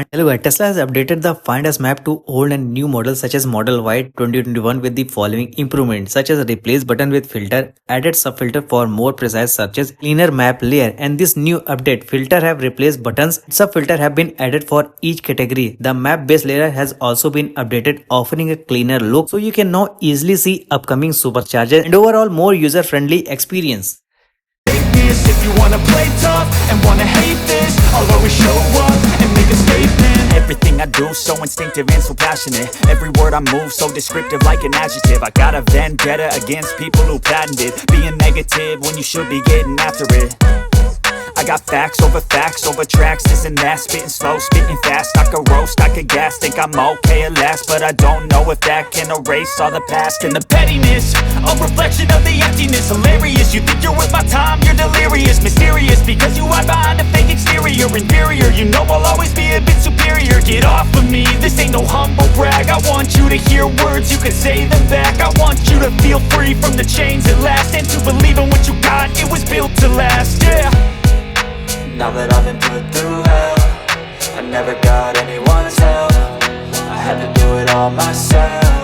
Hello guys, Tesla has updated the Find Us map to old and new models such as Model Y 2021 with the following improvements such as replace button with filter, added subfilter for more precise searches, cleaner map layer, and this new update filter have replaced buttons, subfilter have been added for each category. The map base layer has also been updated offering a cleaner look so you can now easily see upcoming superchargers and overall more user friendly experience. If you wanna play tough and wanna hate this, I'll always show up and make a statement. Everything I do so instinctive and so passionate. Every word I move so descriptive like an adjective. I got a vendetta against people who patented being negative when you should be getting after it. I got facts over tracks, this and that. Spitting slow, spitting fast, I could roast, I could gas. Think I'm okay at last, but I don't know if that can erase all the past. And the pettiness, a reflection of the emptiness. Hilarious, you think you're worth my time, you're delirious. Mysterious, because you hide behind a fake exterior. Inferior, you know I'll always be a bit superior. Get off of me, this ain't no humble brag. I want you to hear words, you can say them back. I want you to feel free from the chains at last, and to believe in what you got, it was built to last, yeah. Now that I've been put through hell, I never got anyone's help. I had to do it all myself.